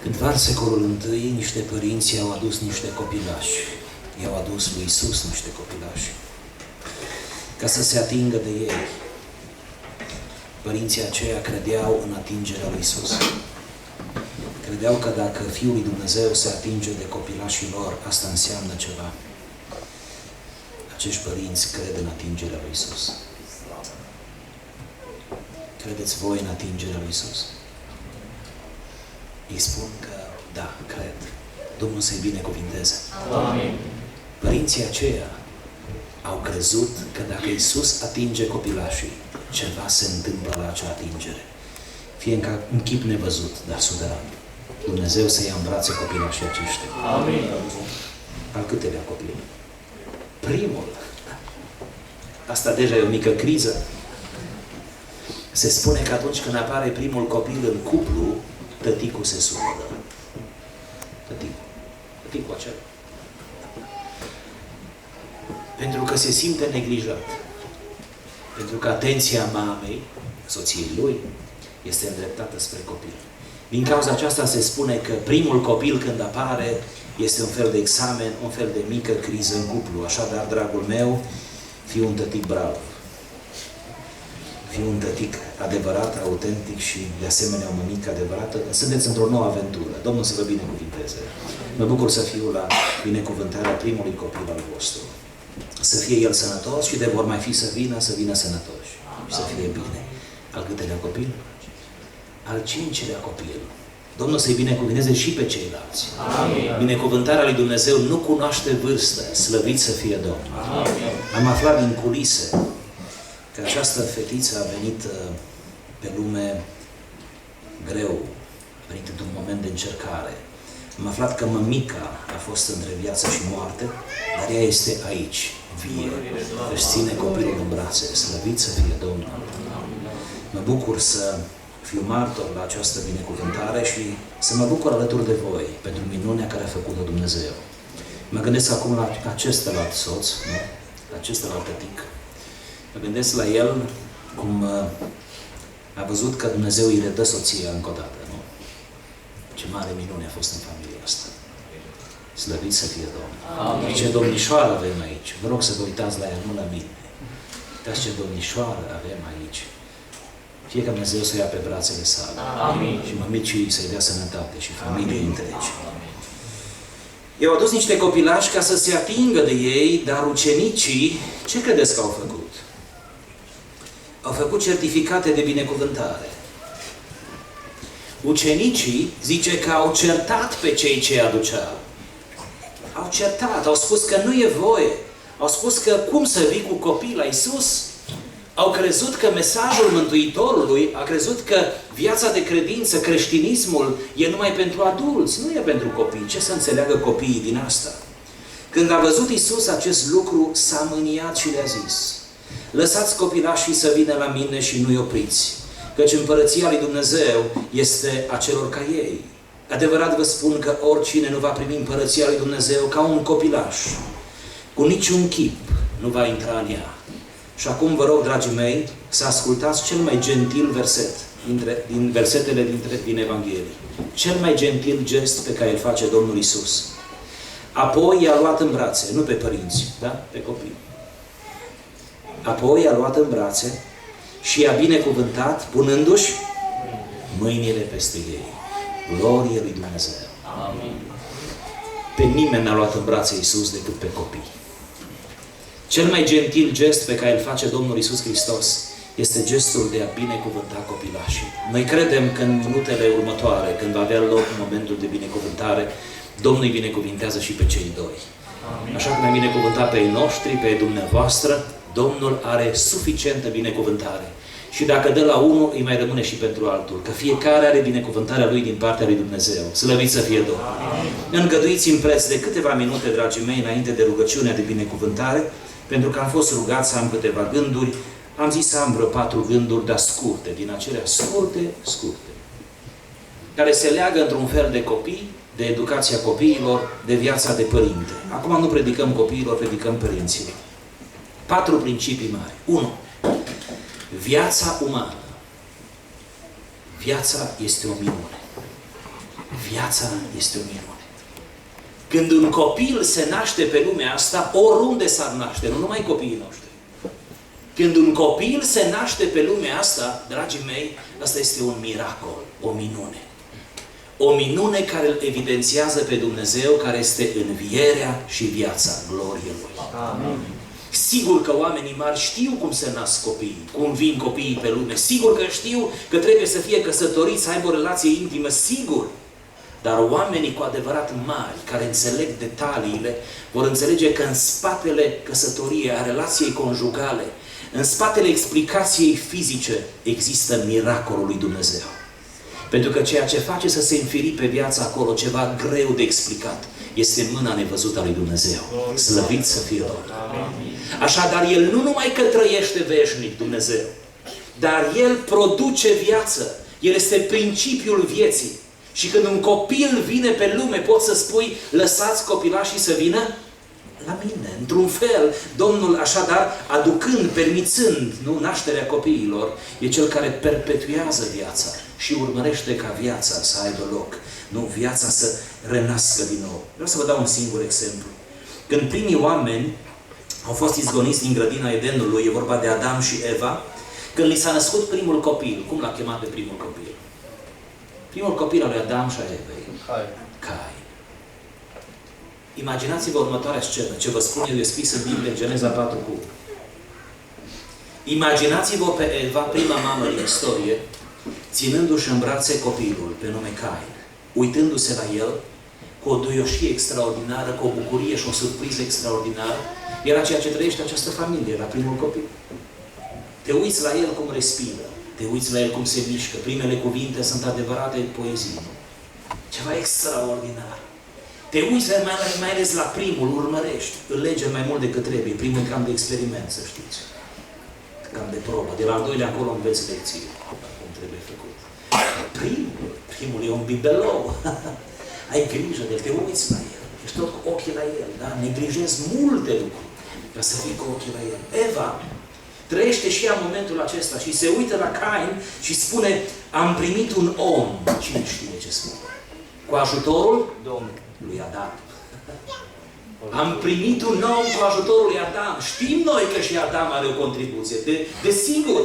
Cândva în secolul I, niște părinți i-au adus niște copilași. I-au adus lui Iisus niște copilași ca să se atingă de ei. Părinții aceia credeau în atingerea lui Iisus. Credeau că dacă Fiul lui Dumnezeu se atinge de copilașii lor, asta înseamnă ceva. Acești părinți cred în atingerea lui Iisus. Credeți voi în atingerea lui Iisus? Îi spun că da, cred. Domnul să-i binecuvinteze. Amin. Părinții aceia au crezut că dacă Iisus atinge copilașii, ceva se întâmplă la acea atingere. Fie în chip nevăzut, dar suveran. Dumnezeu să ia în brațe copilașii aceștia. Amin. Al câtelea copil? Primul. Asta deja e o mică criză. Se spune că atunci când apare primul copil în cuplu, tăticul se supără. Tăticul acela. Pentru că se simte neglijat. Pentru că atenția mamei, soției lui, este îndreptată spre copil. Din cauza aceasta se spune că primul copil când apare este un fel de examen, un fel de mică criză în cuplu. Așadar, dragul meu, fii un tătic brav. Fii un tătic adevărat, autentic și de asemenea o mămică adevărată. Sunteți într-o nouă aventură. Domnul să vă binecuvinteze. Mă bucur să fiu la binecuvântarea primului copil al vostru. Să fie el sănătos și de vor mai fi să vină sănătoși. Și să fie bine. Al câtelea copil? Al cincilea copil. Domnul să-i binecuvinteze și pe ceilalți. Amin. Binecuvântarea lui Dumnezeu nu cunoaște vârstă. Slăvit să fie Domnul. Amin. Am aflat din culise că această fetiță a venit pe lume greu. A venit într-un moment de încercare. Am aflat că mămica a fost între viață și moarte, dar ea este aici, vie. Își ține copilul în brațe. Slăvit să fie Domnul. Mă bucur să fiu martor la această binecuvântare și să mă bucur alături de voi pentru minunea care a făcut-o Dumnezeu. Mă gândesc acum la acest alt soț, nu? La acest alt tătic. Mă gândesc la el cum a văzut că Dumnezeu îi redă soția încă o dată, nu? Ce mare minune a fost în familia asta. Slăvit să fie Domnul. Amin. Ce domnișoară avem aici. Vă rog să vă uitați la ea, nu la mine. Uitați ce domnișoară avem aici. Fie că Dumnezeu să ia pe brațele sale. Amin. Și mămicii să-i dea sănătate și familiei întregi. I-au adus niște copilași ca să se atingă de ei, dar ucenicii, ce credeți că au făcut? Au făcut certificate de binecuvântare. Ucenicii, zice că au certat pe cei ce aduceau. Au certat, au spus că nu e voie. Au spus că cum să vii cu copii la Iisus? Au crezut că mesajul Mântuitorului, a crezut că viața de credință, creștinismul, e numai pentru adulți, nu e pentru copii. Ce să înțeleagă copiii din asta? Când a văzut Iisus acest lucru, s-a mâniat și le-a zis: lăsați copilașii să vină la mine și nu-i opriți, căci împărăția lui Dumnezeu este a celor ca ei. Adevărat vă spun că oricine nu va primi împărăția lui Dumnezeu ca un copilaș, cu niciun chip nu va intra în ea. Și acum vă rog, dragii mei, să ascultați cel mai gentil verset din versetele din Evanghelie. Cel mai gentil gest pe care îl face Domnul Iisus. Apoi i-a luat în brațe, nu pe părinți, da? Pe copii. Apoi i-a luat în brațe și i-a binecuvântat, punându-și mâinile peste ei. Glorie lui Dumnezeu. Amin. Pe nimeni n-a luat în brațe Iisus decât pe copii. Cel mai gentil gest pe care îl face Domnul Iisus Hristos este gestul de a binecuvânta copilașii. Noi credem că în minutele următoare, când va avea loc momentul de binecuvântare, Domnul îi binecuvintează și pe cei doi. Amin. Așa cum ai binecuvântat pe ei noștri, pe dumneavoastră, Domnul are suficientă binecuvântare. Și dacă dă la unul, îi mai rămâne și pentru altul. Că fiecare are binecuvântarea lui din partea lui Dumnezeu. Slăvit să fie Domnul. Îngăduiți-mi preț de câteva minute, dragii mei, înainte de rugăciunea de binecuvântare, pentru că am fost rugat să am câteva gânduri. Am zis să am vreo 4 gânduri, dar scurte, din acelea scurte, care se leagă într-un fel de copii, de educația copiilor, de viața de părinte. Acum nu predicăm copiilor, predicăm părinților. 4 principii mari. 1. Viața umană. Viața este o minune. viața este o minune. Când un copil se naște pe lumea asta, oriunde s-ar naște, nu numai copiii noștri. Când un copil se naște pe lumea asta, dragii mei, asta este un miracol, o minune. O minune care îl evidențiază pe Dumnezeu, care este învierea și viața, glorie Lui. Amin. Sigur că oamenii mari știu cum se nasc copiii, cum vin copiii pe lume. Sigur că știu că trebuie să fie căsătoriți, să aibă o relație intimă, sigur. Dar oamenii cu adevărat mari, care înțeleg detaliile, vor înțelege că în spatele căsătoriei, a relației conjugale, în spatele explicației fizice, există miracolul lui Dumnezeu. Pentru că ceea ce face să se înfiripe viața acolo, ceva greu de explicat, este în mâna nevăzută a lui Dumnezeu. Slăvit să fie Domnul. Așadar, El nu numai că trăiește veșnic, Dumnezeu, dar El produce viață. El este principiul vieții. Și când un copil vine pe lume, poți să spui, lăsați copilașii să vină la mine. Într-un fel, Domnul, așadar, aducând, permițând, nașterea copiilor, e Cel care perpetuează viața și urmărește ca viața să aibă loc. Nu, viața să renască din nou. Vreau să vă dau un singur exemplu. Când primii oameni au fost izgoniți din grădina Edenului, e vorba de Adam și Eva, când li s-a născut primul copil, cum l-a chemat pe primul copil? Primul copil al lui Adam și a Evei. Cain. Imaginați-vă următoarea scenă. Ce vă spun eu e scris în Biblie, în Geneza 4 cu. Imaginați-vă pe Eva, prima mamă din istorie, ținându-și în brațe copilul pe nume Cain, uitându-se la el cu o duioșie extraordinară, cu o bucurie și o surpriză extraordinară. Era ceea ce trăiește această familie, la primul copil. Te uiți la el cum respiră, te uiți la el cum se mișcă, primele cuvinte sunt adevărate poezii. Ceva extraordinar. Te uiți mai ales la primul, urmărești, îl lege mai mult decât trebuie. Primul e cam de experiment, să știți. Cam de probă. De la al doilea acolo înveți lecții. Cum trebuie făcut. Primul e un bibelou. Ai grijă de el, te uiți la el. Ești tot cu ochii la el, da? Neglijezi multe lucruri ca să fii cu ochii la el. Eva trăiește și ea momentul acesta și se uită la Cain și spune, am primit un om. Cine știe ce spune? Cu ajutorul lui Adam. Am primit un om cu ajutorul lui Adam. Știm noi că și Adam are o contribuție, desigur.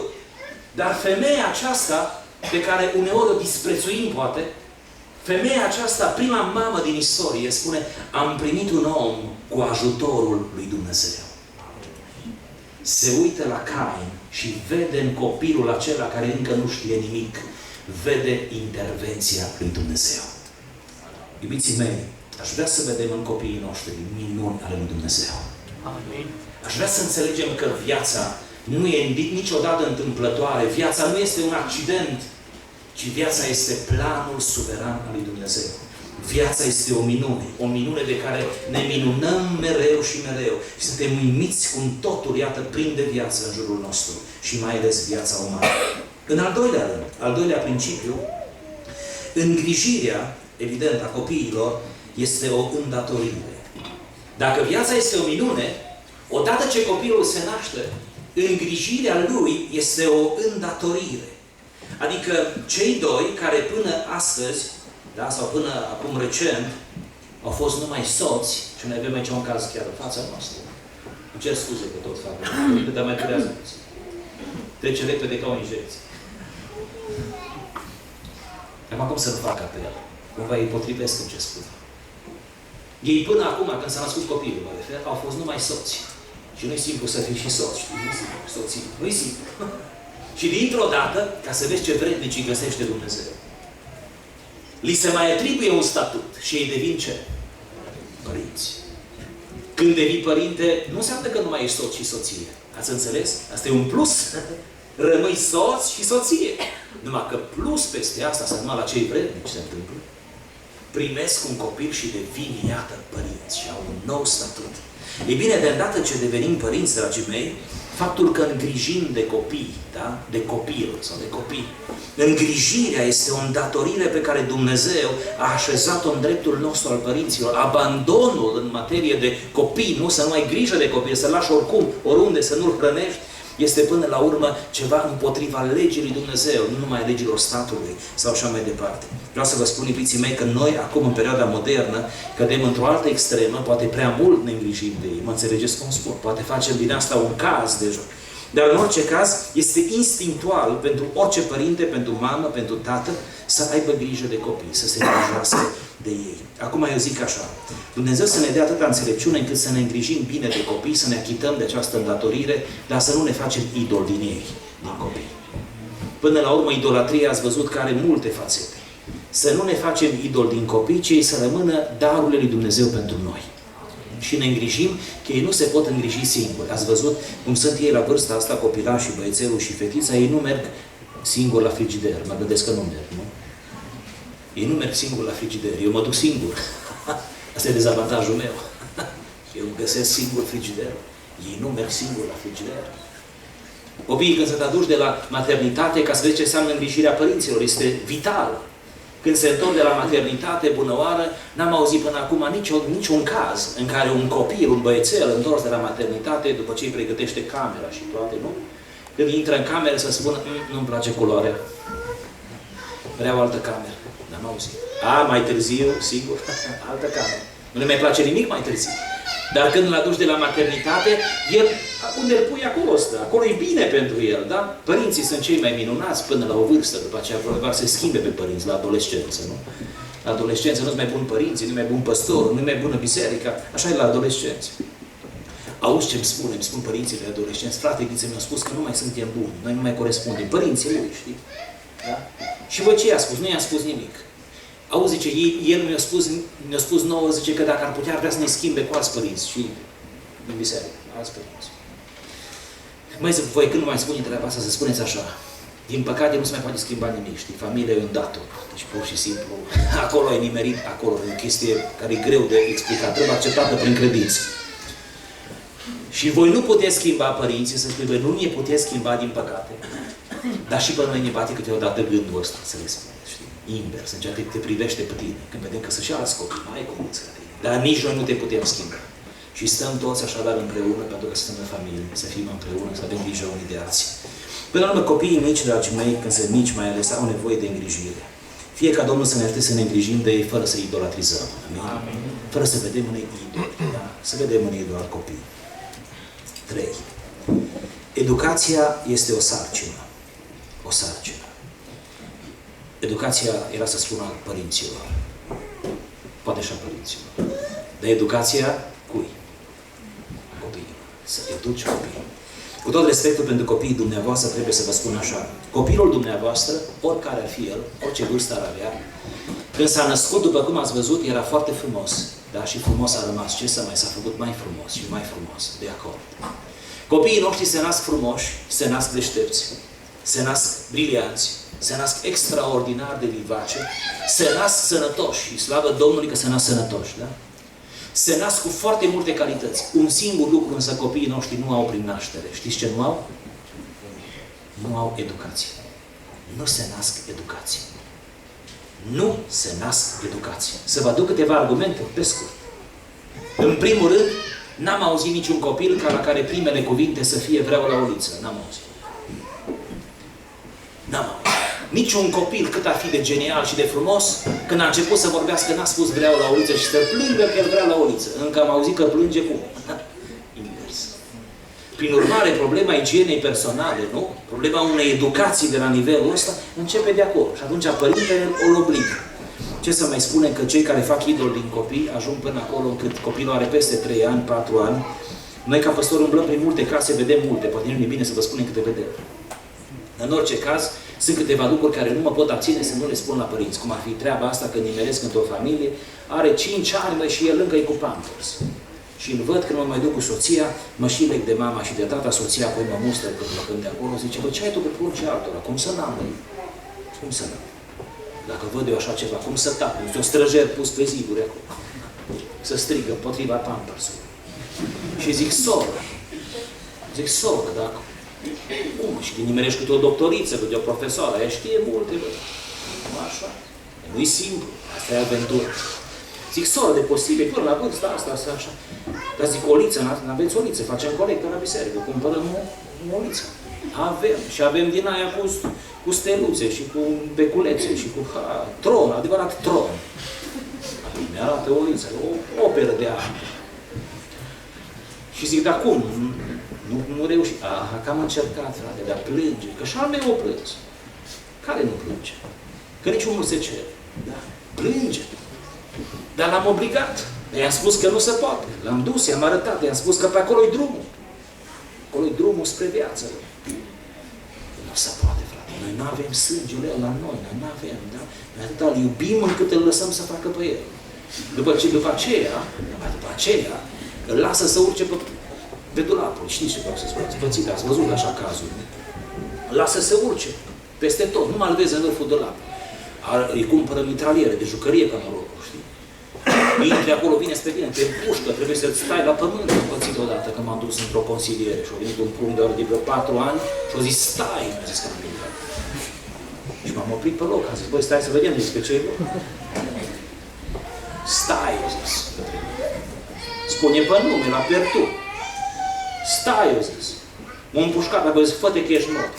Dar femeia aceasta, pe care uneori o disprețuim poate, femeia aceasta, prima mamă din istorie, spune, am primit un om cu ajutorul lui Dumnezeu. Se uită la Cain și vede în copilul acela care încă nu știe nimic, vede intervenția lui Dumnezeu. Iubiții mei, aș vrea să vedem în copiii noștri minuni ale lui Dumnezeu. Amin. Aș vrea să înțelegem că viața nu e niciodată întâmplătoare. Viața nu este un accident, ci viața este planul suveran al lui Dumnezeu. Viața este o minune de care ne minunăm mereu și mereu. Și suntem uimiți cum totul, iată, prinde viață în jurul nostru. Și mai ales viața umană. În al doilea rând, al doilea principiu, îngrijirea, evident, a copiilor, este o îndatorire. Dacă viața este o minune, odată ce copilul se naște, îngrijirea lui este o îndatorire. Adică cei doi care până astăzi, da, sau până acum recent, au fost numai soți, și noi avem aici un caz chiar în fața noastră. Îmi cer scuze că tot fac, dar mai durează puțin. Trece repede ca o injecție. Acum cum să-l fac apel? Cumva îi potrivesc în ce spun. Ei până acum, când s-a născut copilul, mă refer, au fost numai soți. Și nu-i simplu să fii și soț, știi? Nu-i simplu, soții. Nu-i simplu. Și dintr-o dată, ca să vezi ce vrednici îi găsește Dumnezeu, li se mai atribuie un statut și ei devin ce? Părinți. Când devii părinte, nu înseamnă că nu mai ești soț și soție. Ați înțeles? Asta e un plus. Rămâi soț și soție. Numai că plus peste asta, să numai la cei vrednici se întâmplă, primesc un copil și devin, iată, părinți și au un nou statut. E bine, de îndată ce devenim părinți, dragii mei, faptul că îngrijim de copii, da? De copil sau de copii, îngrijirea este o îndatorire pe care Dumnezeu a așezat-o în dreptul nostru al părinților. Abandonul în materie de copii, nu să nu ai grijă de copii, să-l lași oricum, oriunde, să nu-l hrănești, este până la urmă ceva împotriva legii lui Dumnezeu, nu numai legilor statului sau așa mai departe. Vreau să vă spun, iubiții mei, că noi, acum, în perioada modernă, cădem într-o altă extremă, poate prea mult ne îngrijim de ei, mă înțelegeți cum spun, poate facem din asta un caz deja. Dar în orice caz, este instinctual pentru orice părinte, pentru mamă, pentru tată, să aibă grijă de copii, să se îngrijească de ei. Acum eu zic așa, Dumnezeu să ne dea atâta înțelepciune încât să ne îngrijim bine de copii, să ne achităm de această îndatorire, dar să nu ne facem idol din ei, din copii. Până la urmă, idolatria, ați văzut că are multe fațete. Să nu ne facem idol din copii, ci ei să rămână darurile lui Dumnezeu pentru noi. Și ne îngrijim că ei nu se pot îngriji singuri. Ați văzut cum sunt ei la vârsta asta, copilașii, băiețelul și fetița, ei nu merg singuri la frigider. Mă gândesc că nu merg, nu? Ei nu merg singuri la frigider. Eu mă duc singur. Asta e dezavantajul meu. Eu îmi găsesc singur frigiderul. Ei nu merg singuri la frigider. Copiii când sunt aduși de la maternitate, ca să vedeți ce înseamnă îngrijirea părinților, este vital. Când se întorc de la maternitate, bună oară, n-am auzit până acum niciun caz în care un copil, un băiețel întors de la maternitate, după ce îi pregătește camera și toate, nu? Când intră în cameră să spună, nu-mi place culoarea, vreau altă cameră. N-am auzit. Mai târziu, sigur, altă cameră. Nu le mai place nimic mai târziu. Dar când îl aduci de la maternitate, el, unde îl pui, acolo stă. Acolo e bine pentru el, da? Părinții sunt cei mai minunați până la o vârstă. După aceea va se schimbe pe părinți la adolescență, nu? La adolescență nu-s mai bun părinții, nu-i mai bun păstorul, nu-i mai bună biserica. Așa e la adolescență. Auzi ce îmi spun părinții de adolescenți? Frate, Ghiță mi-a spus că nu mai suntem buni, noi nu mai corespundem. Părinții lui, știi? Da? Și voi ce i-a spus? Nu i-a spus nimic. Auzi, zice, el mi-a spus nouă, zice că dacă ar putea, ar vrea să ne schimbe cu alți părinți și în biserică, alți părinți. Măi, voi când nu mai spune treaba asta, să spuneți așa, din păcate nu se mai poate schimba nimic, știi? Familia e un dator. Deci pur și simplu, acolo ai nimerit, acolo e o chestie care e greu de explicat, trebuie acceptată prin credință. Și voi nu puteți schimba părinții, să spui, nu ne puteți schimba din păcate. Dar și pe noi ne bate câteodată gândul ăsta, să le spun, știi? Invers, în ceea ce te privește pe tine. Când vedem că sunt și alți copii, mai cum îți tine. Dar nici noi nu te putem schimba. Și stăm toți așadar împreună, pentru că suntem în familie, să fim împreună, să avem grijă unii de alții. Până la urmă, copiii mici, dragii mei, când sunt mici mai ales, au nevoie de îngrijire. Fie ca Domnul să ne ajute să ne îngrijim de ei fără să idolatrizăm. Amin? Amin. Fără să vedem în ei idoli. Da? Să vedem în ei doar copii. 3. Educația este o sarcină. O sarcină. Educația era, să spun, al părinților. Poate și a părinților. Dar educația cui? Copiii. Să educi copiii. Cu tot respectul pentru copiii dumneavoastră, trebuie să vă spun așa. Copilul dumneavoastră, oricare ar fi el, orice vârstă ar avea, când s-a născut, după cum ați văzut, era foarte frumos. Da? Și frumos a rămas. Ce să mai s-a făcut mai frumos și mai frumos. De acord. Copiii noștri se nasc frumoși, se nasc deștepți, se nasc brilianți, se nasc extraordinar de vivace, se nasc sănătoși. Și slavă Domnului că se nasc sănătoși. Da? Se nasc cu foarte multe calități. Un singur lucru însă copiii noștri nu au prin naștere. Știți ce nu au? Nu au educație. Nu se nasc educație. Nu se nasc educație. Să vă aduc câteva argumente, pe scurt. În primul rând, n-am auzit niciun copil la care primele cuvinte să fie vreau la uliță. N-am auzit. N-am auzit. Niciun copil, cât ar fi de genial și de frumos, când a început să vorbească, n-a spus vreau la uliță și să plângă că el vrea la uliță. Încă am auzit că plânge cum? Invers. Prin urmare, problema igienei personale, nu? Problema unei educații de la nivelul ăsta, începe de acolo. Și atunci părintele o obligă. Ce să mai spunem că cei care fac idol din copii ajung până acolo încât copilul are peste 3 ani, 4 ani. Noi ca păstori umblăm prin multe case, vedem multe. Poate nu e bine să vă spunem câte vedem. În orice caz, sunt câteva lucruri care nu mă pot abține să nu le spun la părinți. Cum ar fi treaba asta când nimeresc într-o familie, are 5 ani, mă, și el încă e cu Pampers. Și îl văd când mă mai duc cu soția, mă și leg de mama și de tata, soția apoi mă mustră când de acolo, zice, bă, ce ai tu pe porci altora? Cum să n-am, băi? Cum să n-am? Dacă văd eu așa ceva, cum să tac? Este un străjer pus pe ziduri acolo. Să strigă împotriva Pampersului. Și zic, soră, dacă cum? Și când nimerești câte o doctoriță, câte o profesoară, aia știe multe, bă. Nu așa. Nu-i simplu. Asta e aventură. Zic, soră, de posibil, până la vârsta asta, așa. Dar zic, oliță, n-aveți oliță, facem colectă la biserică, cumpărăm Oliță. Avem. Și avem din aia cu steluțe și cu beculețe și cu tron, adevărat tron. Mi-arată Oliță, o operă de artă. Și zic, dar cum? Nu reuși. Că am încercat, frate, dar plânge. Că și al meu o plâns. Care nu plânge? Că niciunul se cere. Da, plânge. Dar l-am obligat. I-am spus că nu se poate. L-am dus, i-am arătat, i-am spus că pe acolo-i drumul. Acolo-i drumul spre viață. Nu se poate, frate. Noi nu avem sângele la noi. Noi nu avem, da? Noi atâta îl iubim încât îl lăsăm să facă pe el. După aceea, îl lasă să urce pe dulapul. Știți ce vreau să spun? Ați văzut așa cazuri. Îl lasă să urce peste tot. Nu mai vezi în vârful dulapului. Îi cumpără mitraliere de jucărie ca norocul, știi? Intri acolo, vine spre tine, te împușcă, trebuie să stai la pământ. Am pățit odată când m-am dus într-o consiliere și a venit un prunc de vreo 4 ani și a zis, stai! Mi-a zis că am venit. Și m-am oprit pe loc, am zis, băi, stai să vedem despre ce e loc. Stai, a zis. Spune pe nume, la Pertu. Stai, a zis. M-am împușcat, dacă a zis, fă-te că ești mort.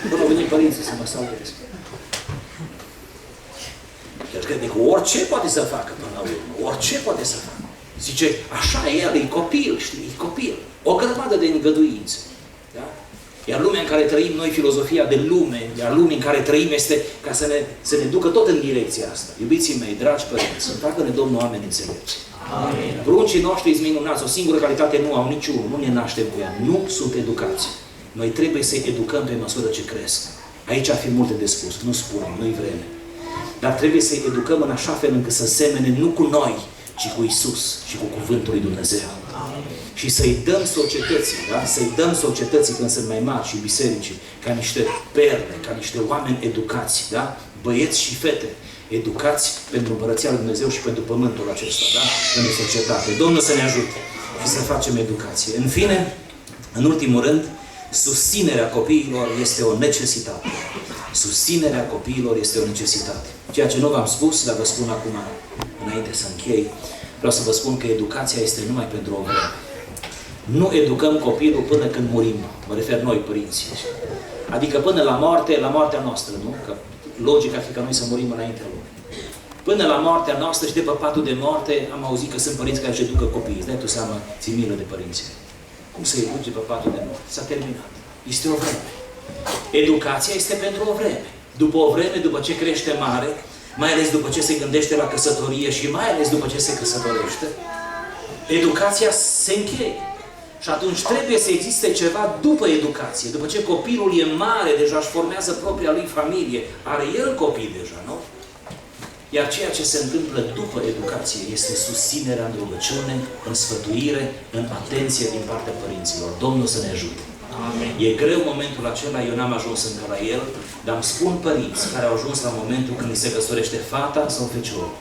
Până au venit părinții să mă salveze. El crede că orice poate să facă până la urmă. Orice poate să facă. Zice, așa e el, e copil, știi, e copil. O grămadă de îngăduințe. Da? Iar lumea în care trăim noi, filozofia de lume, iar lumea în care trăim este ca să ne ducă tot în direcția asta. Iubiții mei, dragi părinți, să facă-ne Domnul oameni înțelepți. Pruncii noștri sunt minunați, o singură calitate nu au niciunul, nu ne naștem cu ea, nu sunt educați. Noi trebuie să-i educăm pe măsură ce cresc. Aici ar fi multe de spus, nu spunem, nu-i vreme. Dar trebuie să-i educăm în așa fel încât să semene nu cu noi, ci cu Isus și cu Cuvântul lui Dumnezeu. Și să-i dăm societății, da? Să-i dăm societății când sunt mai mari și bisericii, ca niște perle, ca niște oameni educați, da? Băieți și fete, educați pentru Împărăția lui Dumnezeu și pentru pământul acesta, da? Pentru societate. Domnul să ne ajute și să facem educație. În fine, în ultimul rând, susținerea copiilor este o necesitate. Susținerea copiilor este o necesitate. Ceea ce nu v-am spus, dar vă spun acum, înainte să închei, vreau să vă spun că educația este numai pentru o vreme. Nu educăm copilul până când murim. Mă refer noi, părinții. Adică până la moartea noastră, nu? Că logica ar fi ca noi să murim înaintea lui. Până la moartea noastră și de pe patul de moarte am auzit că sunt părinți care își educă copiii. Îți dai tu seama, ții milă de părinți. Cum să educe pe patul de moarte? S-a terminat. Este o vreme. Educația este pentru o vreme. După o vreme, după ce crește mare, mai ales după ce se gândește la căsătorie și mai ales după ce se căsătorește, educația se încheie. Și atunci trebuie să existe ceva după educație. După ce copilul e mare, deja își formează propria lui familie, are el copii deja, nu? Iar ceea ce se întâmplă după educație este susținerea în rugăciune, în sfătuire, în atenție din partea părinților. Domnul să ne ajute. Amen. E greu momentul acela, eu n-am ajuns încă la el, dar îmi spun părinți care au ajuns la momentul când îi se căsătorește fata sau feciorul.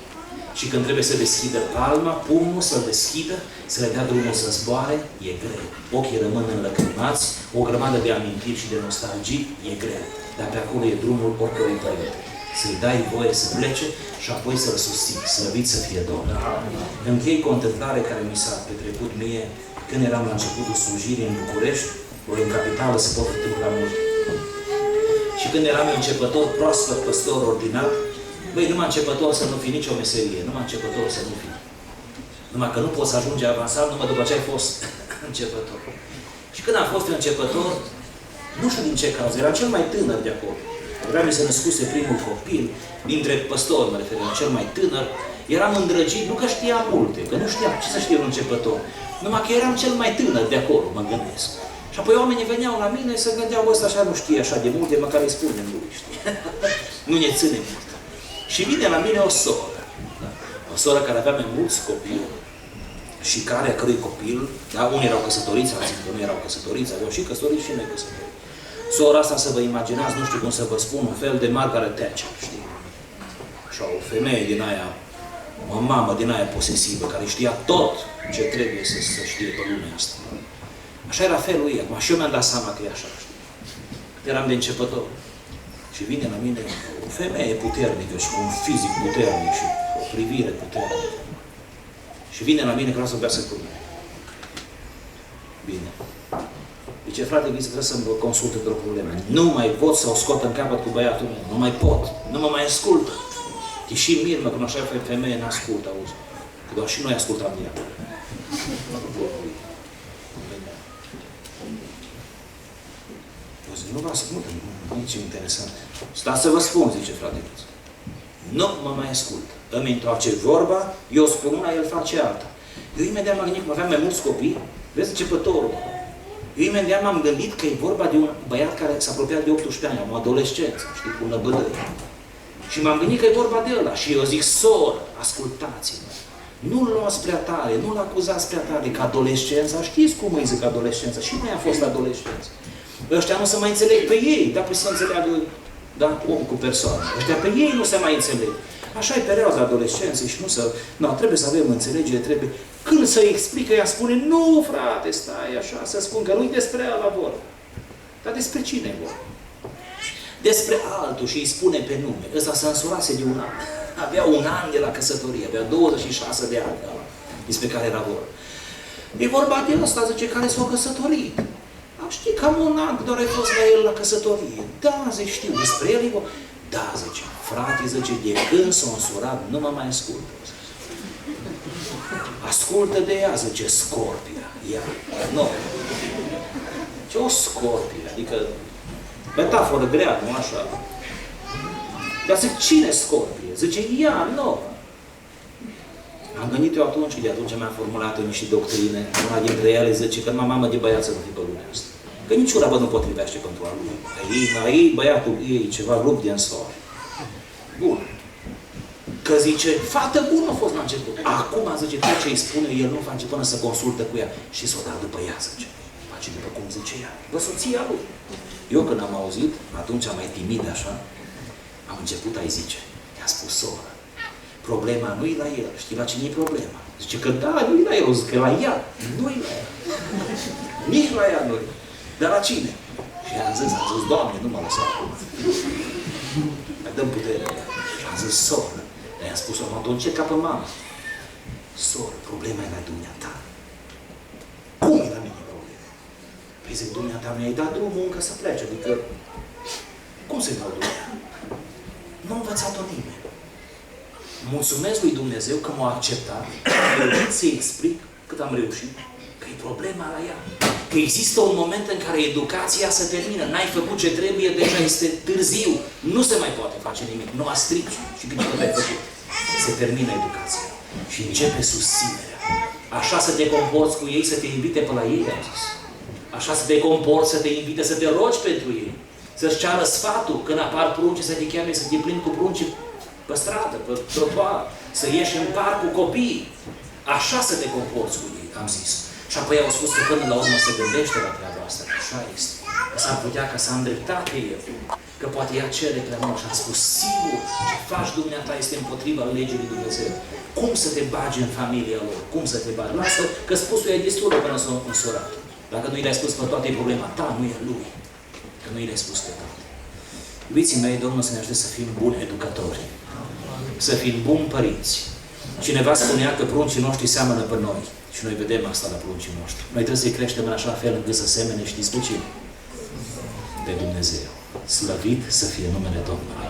Și când trebuie să deschidă palma, pumnul, să-l deschidă, să le dea drumul să zboare, e greu. Ochii rămân înlăcrimați, o grămadă de amintiri și de nostalgii, e greu. Dar pe acolo e drumul oricărui părinte. Să-i dai voie să plece și apoi să-l susții. Slăvit să fie Domnul. Închei cu o întâmplare care mi s-a petrecut mie când eram la începutul slujirii în București, ori în capitală se pot întâmpla mult. Și când eram începător, proaspăt, păstor ordinar, băi, numai începător să nu fii nicio meserie, numai începător să nu fii. Numai că nu poți ajunge avansat numai după ce ai fost începător. Și când am fost începător, nu știu din ce cauză, era cel mai tânăr de acolo. Vreau să născuse primul copil, dintre păstori, mă referim, cel mai tânăr. Eram îndrăgit, nu că știam multe, că nu știam ce să știe un începător. Numai că eram cel mai tânăr de acolo, mă gândesc. Și apoi oamenii veneau la mine să gândeau, ăsta așa nu știe așa de multe, măcar îi spunem lui, știi? Nu ne ține mult. Și vine la mine o soră. Da? O soră care avea mai mulți copii și care, a cărui copil, da? Unii erau căsătoriți, alții că nu erau căsătoriți, aveau și căsătoriți și necăsătoriți. Sora asta, să vă imaginați, nu știu cum să vă spun, un fel de Margaret Thatcher, știi? Așa, o femeie din aia, o mamă din aia posesivă, care știa tot ce trebuie să știe pe lumea asta. Așa era felul ei. Acum și eu mi-am dat seama că e așa, știi? Eram de începător. Și vine la mine o femeie puternică și cu un fizic puternic și o privire puternică. Și vine la mine că vreau să vorbească cu mine. Bine. Zice, frate, Viță, trebuie să-mi consult într-o problemă. Nu mai pot să o scot în capăt cu băiatul meu. Nu mai pot. Nu mă mai ascult. Te și mir, mă, când așa femeie n-ascultă, auzi. Că doar și noi ascultam din ea. Nu vă ascult, nici interesant. Stați să vă spun, zice frate Viță. Nu mă mai ascult. Îmi întoarce vorba, eu spun una, el face alta. Eu imediat m-am gândit, cum aveam mai mulți copii, vezi începătorul. Eu imediat m-am gândit că e vorba de un băiat care s-a apropiat de 18 ani, am adolescență, știi, cu năbădări. Și m-am gândit că e vorba de ăla. Și eu zic, soră, ascultați-mă. Nu-l luați prea tare, nu-l acuzați prea tare, că adolescența, știți cum îi zic adolescența? Și noi am fost adolescenți. Ăștia nu se mai înțeleg pe ei, dar să înțeleagă, da, om cu persoană. Ăștia pe ei nu se mai înțeleg. Așa e perioada adolescenței și nu să... Nu, trebuie să avem înțelegere, trebuie... Când să explică, ea spune, nu, frate, stai așa, să spun că nu-i despre ăla vorba. Dar despre cine e vorba? Despre altul și îi spune pe nume. Ăsta se însurase de un an. Avea un an de la căsătorie, avea 26 de ani despre care era vorba. E vorba de ăsta, zice, care s-a căsătorit. Știi, cam un an doar ai fost la el la căsătorie. Da, zice, știu, despre el e vorba. Da, zice, frate, zice, de când s-a însurat, nu mă mai ascultă. Ascultă de ea, zice, Scorpia. Ea, nu. Ce o Scorpia? Adică, metaforă grea, nu așa. Dar zic, cine Scorpie? Zice, ea, nu. Am gândit eu atunci, de atunci mi-am formulat niște doctrine. Una dintre ele zice că mamă de băiat să nu fie pe lumea asta. Că niciuna bă nu potrivește pentru a lui. Ei, băiatul ei ceva rupt din soare. Bun. Că zice, fată bună a fost la început. Acum, zice, tot ce îi spune, el nu face până să consultă cu ea. Și s-o da după ea, zice. Face după cum zice ea. Bă, soția lui. Eu când am auzit, atunci mai timid așa, am început a-i zice. I-a spus soră. Problema nu-i la el. Știi la cine e problema? Zice că da, nu-i la el. O zic că la ea. Nu-i la ea. Nici la ea nu-i. Dar la cine? Și am zis, Doamne, nu m-a lăsat acum. Mai dăm putere. Și am zis, soră. Dar i-am spus, am atunci ca pe mamă. Soră, problema e la dumneata. Cum e la mine problema? Păi zic, dumneata mi-ai dat drumul încă să plece. Adică, cum să-i dau drumul? Nu a învățat-o nimeni. Mulțumesc lui Dumnezeu că m-a acceptat, am reușit să-i explic cât am reușit, că e problema la ea. Că există un moment în care educația se termină, n-ai făcut ce trebuie, deja este târziu, nu se mai poate face nimic, nu a strici și când nu ai făcut. Se termină educația și începe susținerea. Așa să te comporți cu ei, să te invite pe la ei, am zis. Așa să te comporți, să te invite, să te rogi pentru ei, să-ți ceară sfatul când apar prunci, să te cheme, să te plimbi cu prunci pe stradă, pe trotuar, să ieși în parc cu copiii. Așa să te comporți cu ei, am zis. Și apoi au spus că până la urmă se gândește la treaba asta, că așa este. Că s-ar putea că s-a îndreptat pe el, că poate ea cere prea mult. Și am spus, sigur, ce faci dumneata este împotriva legii lui Dumnezeu. Cum să te bagi în familia lor? Cum să te bagi? Lasă că spusul e destul de până s-a însurat. Dacă nu i le-ai spus pe toate, e problema ta, nu e a lui. Că nu i le-ai spus pe toate. Iubiții mei, Domnul să ne ajute să fim buni educatori. Să fim buni părinți. Cineva spunea că pruncii noștri seamănă pe noi. Și noi vedem asta la pruncii noștri. Noi trebuie să-i creștem în așa fel încât să semene, știți pe cine? De Dumnezeu. Slăvit să fie numele Domnului.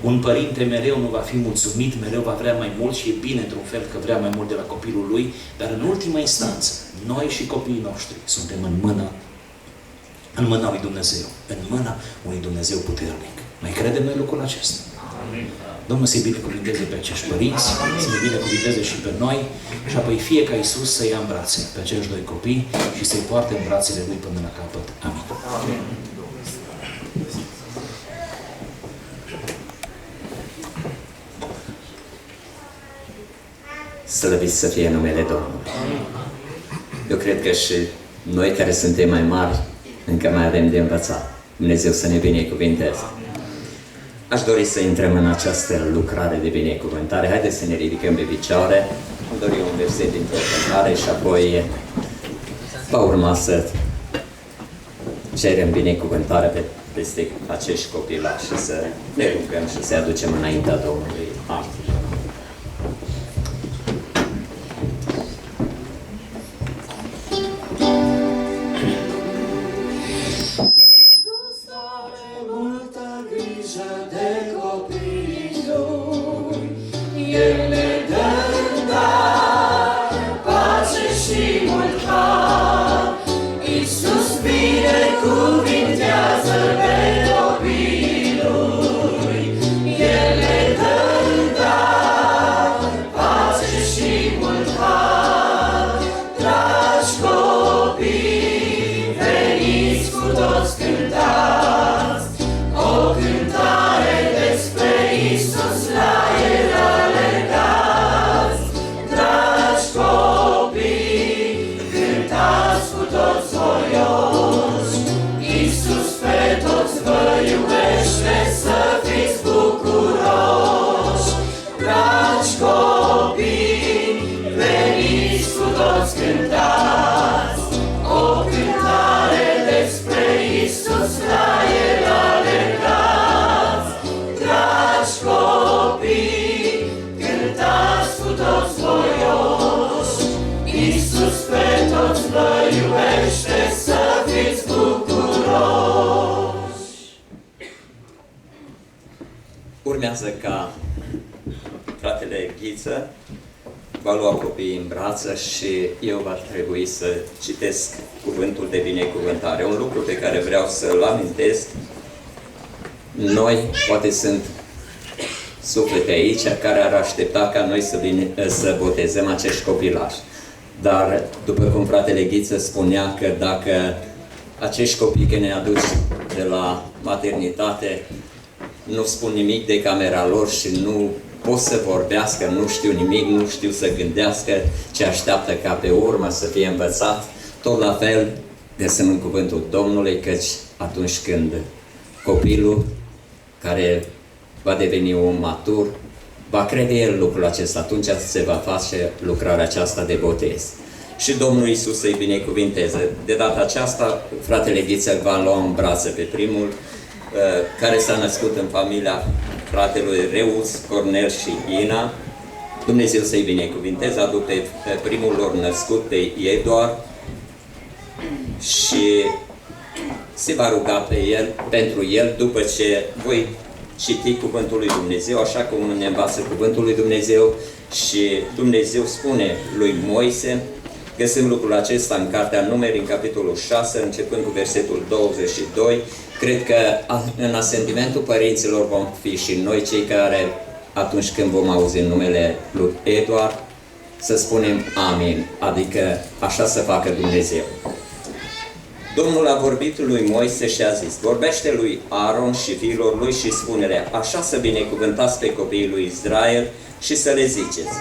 Un părinte mereu nu va fi mulțumit, mereu va vrea mai mult și e bine într-un fel că vrea mai mult de la copilul lui, dar în ultima instanță, noi și copiii noștri suntem în mâna lui Dumnezeu, în mâna unui Dumnezeu puternic. Mai credem noi lucrul acesta? Amin. Domnul să-i binecuvinteze pe acești părinți, să-i binecuvinteze și pe noi și apoi fie ca Iisus să ia în brațe pe acești doi copii și să-i poarte în brațele Lui până la capăt. Amin. Amin. Slăvit să fie numele Domnului. Eu cred că și noi care suntem mai mari încă mai avem de învățat. Dumnezeu să ne binecuvinteze. Aș dori să intrăm în această lucrare de binecuvântare. Haideți să ne ridicăm pe picioare. Îmi dori un verset dintr-o cântare și apoi va urma să cerem binecuvântare peste acești copilași și să ne rugăm și să aducem înaintea Domnului. Amin. El ne dă în dar pace și mult har. Iisus binecuvintează pe copiii Lui. El ne dă în dar pace și mult har. Dragi copii, veniți cu toți cântați o cântare despre Iisus, la El alergați. Dragi copii, cântați cu toți voioși, Iisus pe toți vă iubește, să fiți bucuroși. Dragi copii, veniți cu toți cântați o cântare despre Iisus, la El alergați. Dragi copii, cântați cu toți voioși, Iisus pe toți vă iubește, să fiți bucuroși. Urmează ca fratele Ghiță va lua copiii în brață și eu va trebui să citesc cuvântul de binecuvântare. Un lucru pe care vreau să-l amintesc: noi, poate sunt suflete aici care ar aștepta ca noi să botezăm acești copilași. Dar, după cum fratele Ghiță spunea, că dacă acești copii care ne aduci de la maternitate nu spun nimic de camera lor și nu pot să vorbească, nu știu nimic, nu știu să gândească ce așteaptă ca pe urmă să fie învățat, tot la fel găsim în cuvântul Domnului, căci atunci când copilul care va deveni un matur, va crede el lucrul acesta, atunci se va face lucrarea aceasta de botez. Și Domnul Iisus să-i binecuvinteze. De data aceasta, fratele Ghiță va lua în brațe pe primul, care s-a născut în familia fratelui Reus, Cornel și Ina. Dumnezeu să-i binecuvinteze, aduc pe primul lor născut, pe Eduard, și se va ruga pentru el după ce voi citi cuvântul lui Dumnezeu, așa cum ne învață cuvântul lui Dumnezeu. Și Dumnezeu spune lui Moise, găsim lucrul acesta în Cartea Numeri, în capitolul 6, începând cu versetul 22. Cred că în asentimentul părinților vom fi și noi cei care, atunci când vom auzi numele lui Eduard, să spunem amin, adică așa să facă Dumnezeu. Domnul a vorbit lui Moise și a zis: vorbește lui Aaron și fiilor lui și spune-le, așa să binecuvântați pe copiii lui Israel și să le ziceți: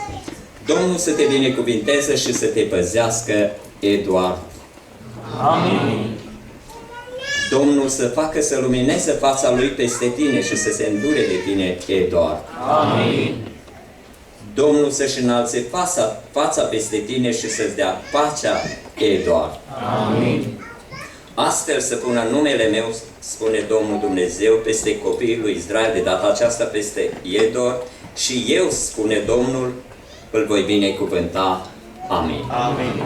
Domnul să te binecuvinteze și să te păzească, Eduard. Amin. Domnul să facă să lumineze fața lui peste tine și să se îndure de tine, Eduard. Amin. Domnul să-și înalțe fața peste tine și să-ți dea pacea, Eduard. Amin. Astfel să pună numele meu, spune Domnul Dumnezeu, peste copiii lui Israel, de data aceasta peste Eduard, și eu, spune Domnul, îl voi binecuvânta. Amin. Amin.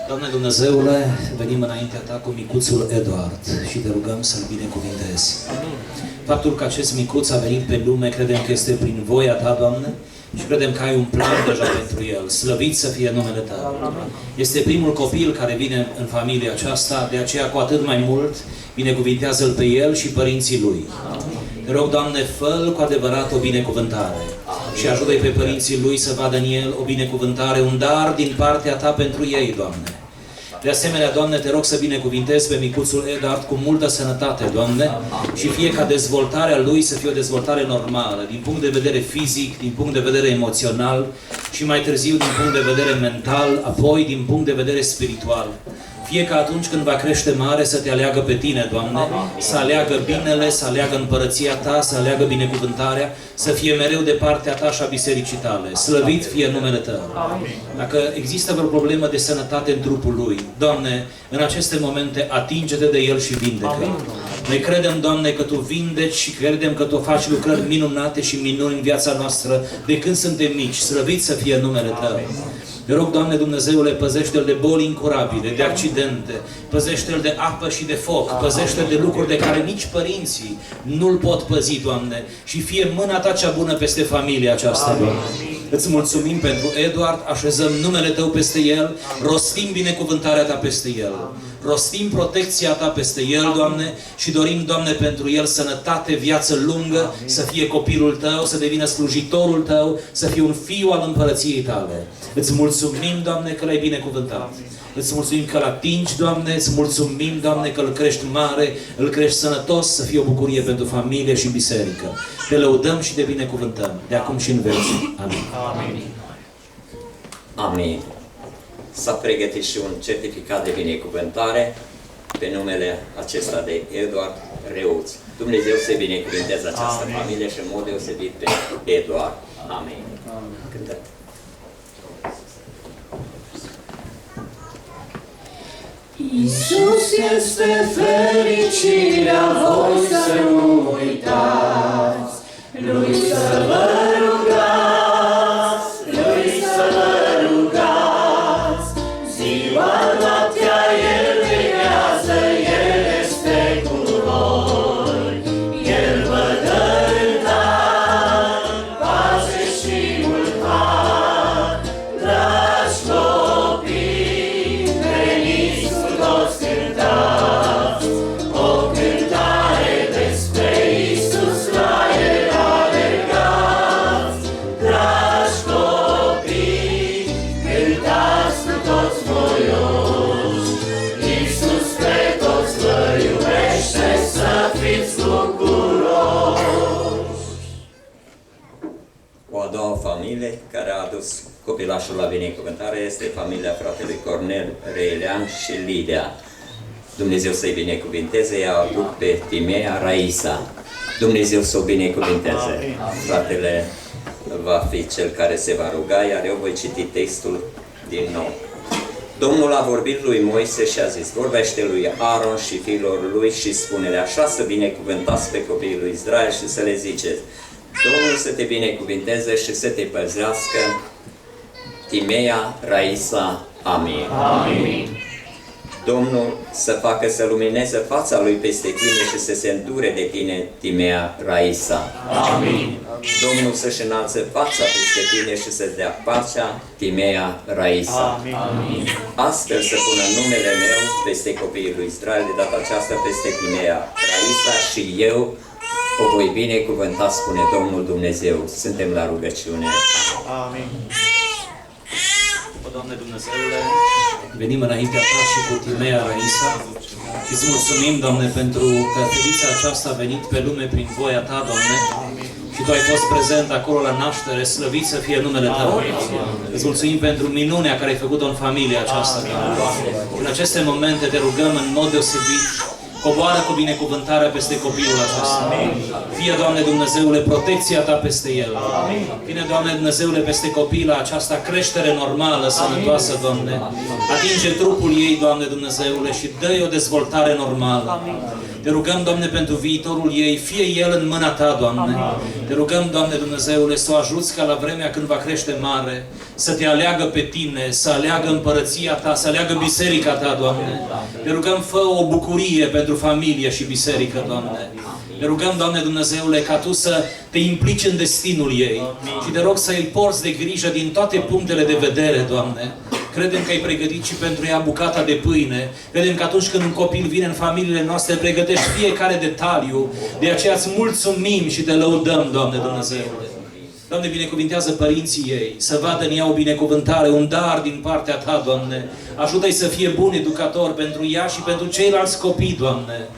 Doamne Dumnezeule, venim înaintea Ta cu micuțul Eduard și te rugăm să-l binecuvintezi. Faptul că acest micuț a venit pe lume, credem că este prin voia Ta, Doamne, și credem că ai un plan deja pentru el. Slăvit să fie numele Tău. Este primul copil care vine în familia aceasta, de aceea cu atât mai mult binecuvintează-l pe el și părinții lui. Te rog, Doamne, fă-l cu adevărat o binecuvântare și ajută-i pe părinții lui să vadă în el o binecuvântare, un dar din partea Ta pentru ei, Doamne. De asemenea, Doamne, te rog să binecuvintezi pe micuțul Eduard cu multă sănătate, Doamne, și fie ca dezvoltarea lui să fie o dezvoltare normală, din punct de vedere fizic, din punct de vedere emoțional și mai târziu din punct de vedere mental, apoi din punct de vedere spiritual. Fie că atunci când va crește mare să Te aleagă pe Tine, Doamne, să aleagă binele, să aleagă împărăția Ta, să aleagă binecuvântarea, să fie mereu de partea Ta și a bisericii Tale. Slăvit fie numele Tău. Dacă există vreo problemă de sănătate în trupul lui, Doamne, în aceste momente atinge-te de el și vindecă. Noi credem, Doamne, că Tu vindeci și credem că Tu faci lucrări minunate și minuni în viața noastră de când suntem mici. Slăvit să fie numele Tău. Te rog, Doamne Dumnezeule, păzește-l de boli incurabile, de accidente, păzește-l de apă și de foc, păzește-l de lucruri de care nici părinții nu-l pot păzi, Doamne, și fie mâna Ta cea bună peste familia aceasta, Doamne. Îți mulțumim pentru Eduard, așezăm numele Tău peste el, rostim binecuvântarea Ta peste el, rostim protecția Ta peste el, Doamne, și dorim, Doamne, pentru el sănătate, viață lungă, să fie copilul Tău, să devină slujitorul Tău, să fie un fiu al împărăției Tale. Îți mulțumim, Doamne, că l-ai binecuvântat. Îți mulțumim că îl atingi, Doamne, îți mulțumim, Doamne, că îl crești mare, îl crești sănătos, să fie o bucurie pentru familie și biserică. Te lăudăm și te binecuvântăm, de acum și în veci. Amin. Amin. Amin. S-a pregătit și un certificat de binecuvântare pe numele acesta de Eduard Reuț. Dumnezeu să binecuvânteze această familie și în mod deosebit pe Eduard. Amin. Cântăm. Iisus este fericirea, voi să nu uitați, Lui să vă rugați, Lui să vă rugați, ziua, noaptea El veghează, El este cu voi, El vă dă în dar pace și mult har, dragi copii, veniți cu toți cântați, o cântare despre Iisus la El alergați. Dragi copii, cântați cu toți voioși, Iisus pe toți vă iubește, să fiți bucuroși. O a doua familie care a adus copilașul la binecuvântare este familia fratelui Cornel Reilean și Lidia. Dumnezeu să-i binecuvinteze, ea aduc pe Timea Raisa. Dumnezeu să o binecuvinteze. Fratele va fi cel care se va ruga, iar eu voi citi textul din nou. Domnul a vorbit lui Moise și a zis, vorbește lui Aaron și fiilor lui și spune-le așa, să binecuvântați pe copiii lui Israel și să le ziceți, Domnul să te binecuvinteze și să te păzească, Timea Raisa. Amin. Amin. Domnul să facă să lumineze fața lui peste tine și să se îndure de tine, Timea Raisa. Amin. Domnul să-și înalțe fața peste tine și să-ți dea pacea, Timea Raisa. Amin. Astfel să pună numele meu peste copiii lui Israel, de data aceasta peste Timea Raisa și eu o voi binecuvânta, spune Domnul Dumnezeu. Suntem la rugăciune. Amin. O, Doamne Dumnezeule, venim înaintea Ta și cu Timea Raisa. Îți mulțumim, Doamne, pentru că fetița aceasta a venit pe lume prin voia Ta, Doamne, și Tu ai fost prezent acolo la naștere, slăvit să fie numele Tău. Îți mulțumim pentru minunea care ai făcut-o în familia aceasta, Doamne. În aceste momente te rugăm în mod deosebit, coboară cu binecuvântarea peste copilul acesta. Fie, Doamne Dumnezeule, protecția Ta peste el. Vine, Doamne Dumnezeule, peste copila aceasta creștere normală, sănătoasă, Doamne. Atinge trupul ei, Doamne Dumnezeule, și dă-i o dezvoltare normală. Te rugăm, Doamne, pentru viitorul ei, fie el în mâna Ta, Doamne. Te rugăm, Doamne Dumnezeule, să o ajuți ca la vremea când va crește mare, să Te aleagă pe Tine, să aleagă împărăția Ta, să aleagă biserica Ta, Doamne. Te rugăm, fă o bucurie pentru familie și biserică, Doamne. Te rugăm, Doamne Dumnezeule, ca Tu să Te implici în destinul ei și Te rog să-i porți de grijă din toate punctele de vedere, Doamne. Credem că ai pregătit și pentru ea bucata de pâine. Credem că atunci când un copil vine în familiile noastre, pregătești fiecare detaliu. De aceea îți mulțumim și Te lăudăm, Doamne Dumnezeule. Doamne, binecuvintează părinții ei, să vadă în ea o binecuvântare, un dar din partea Ta, Doamne. Ajută-i să fie bun educator pentru ea și pentru ceilalți copii, Doamne.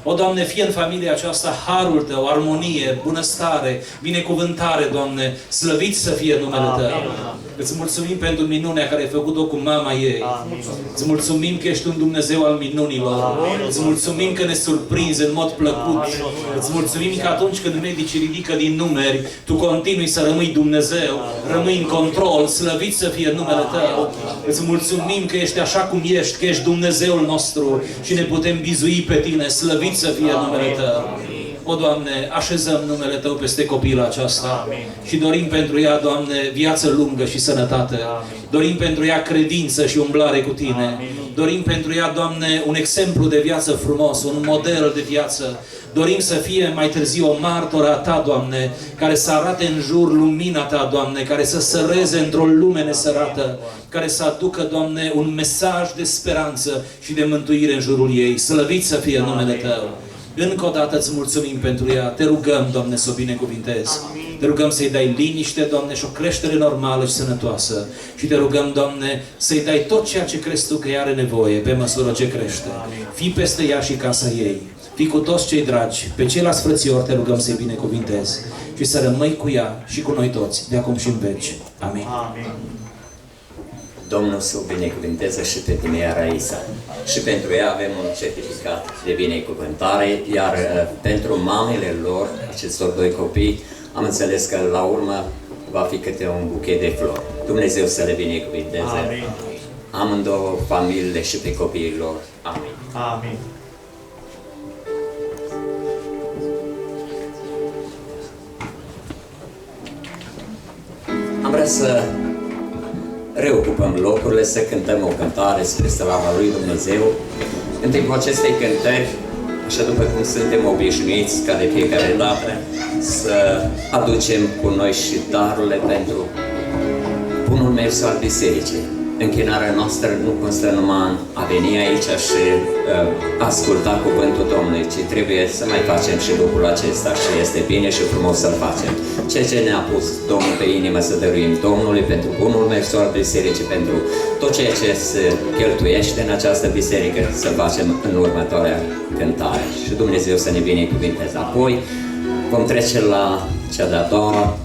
O, Doamne, fie în familia aceasta harul Tău, armonie, bunăstare, binecuvântare, Doamne, slăvit să fie numele Tău. Îți mulțumim pentru minunea care ai făcut-o cu mama ei. Îți mulțumim că ești un Dumnezeu al minunilor. Îți mulțumim că ne surprinzi în mod plăcut. Îți mulțumim că atunci când medicii ridică din numeri, Tu continui să rămâi Dumnezeu, rămâi în control, slăvit să fie numele Tău. Îți mulțumim că ești așa cum ești, că ești Dumnezeul nostru și ne putem bizui pe Tine, slăvit să fie numele Tău. O, Doamne, așezăm numele Tău peste copila aceasta. Amin. Și dorim pentru ea, Doamne, viață lungă și sănătate. Amin. Dorim pentru ea credință și umblare cu Tine. Amin. Dorim pentru ea, Doamne, un exemplu de viață frumos, un model de viață. Dorim să fie mai târziu o martoră a Ta, Doamne, care să arate în jur lumina Ta, Doamne, care să săreze într-o lume nesărată, care să aducă, Doamne, un mesaj de speranță și de mântuire în jurul ei. Slăvit să fie numele Tău! Încă o dată îți mulțumim pentru ea. Te rugăm, Doamne, să o binecuvintezi. Te rugăm să-i dai liniște, Doamne, și o creștere normală și sănătoasă. Și te rugăm, Doamne, să-i dai tot ceea ce crezi Tu că ea are nevoie, pe măsură ce crește. Fii peste ea și casa ei. Fii cu toți cei dragi. Pe ceilalți frățiori te rugăm să-i binecuvintezi. Și să rămâi cu ea și cu noi toți, de acum și în veci. Amin. Amin. Domnul să o binecuvânteze și pe tine, Raisa. Și pentru ea avem un certificat de binecuvântare, iar pentru mamele lor, acestor doi copii, am înțeles că la urmă va fi câte un buchet de flori. Dumnezeu să le binecuvânteze. Amin. Amândouă familiile și pe copiii lor. Amin. Amin. Am vrea să reocupăm locurile, să cântăm o cântare spre slava lui Dumnezeu. În timpul acestei cântări, așa după cum suntem obișnuiți ca de fiecare dată, să aducem cu noi și darurile pentru bunul mers al bisericii. Închinarea noastră nu constă numai în a veni aici și asculta cuvântul Domnului, ci trebuie să mai facem și lucrul acesta și este bine și frumos să-l facem. Ceea ce ne-a pus Domnul pe inimă să dăruim Domnului pentru bunul mers al bisericii, pentru tot ceea ce se cheltuiește în această biserică, să facem în următoarea cântare. Și Dumnezeu să ne binecuvinteze. Apoi vom trece la cea de-a doua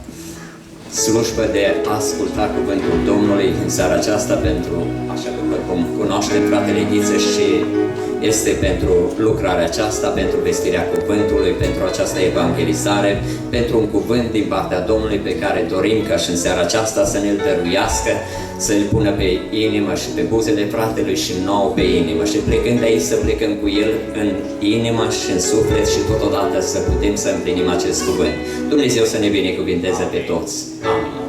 slujbă de a asculta cuvântul Domnului în seara aceasta, pentru, așa după cum cunoaște fratele Ghiță, și este pentru lucrarea aceasta, pentru vestirea cuvântului, pentru această evangelizare, pentru un cuvânt din partea Domnului pe care dorim ca și în seara aceasta să ne-l dăruiască, să-l pună pe inimă și pe buzele fratelui și nouă pe inimă, și plecând de aici să plecăm cu el în inimă și în suflet și totodată să putem să împlinim acest cuvânt. Dumnezeu să ne binecuvinteze pe toți. Amin.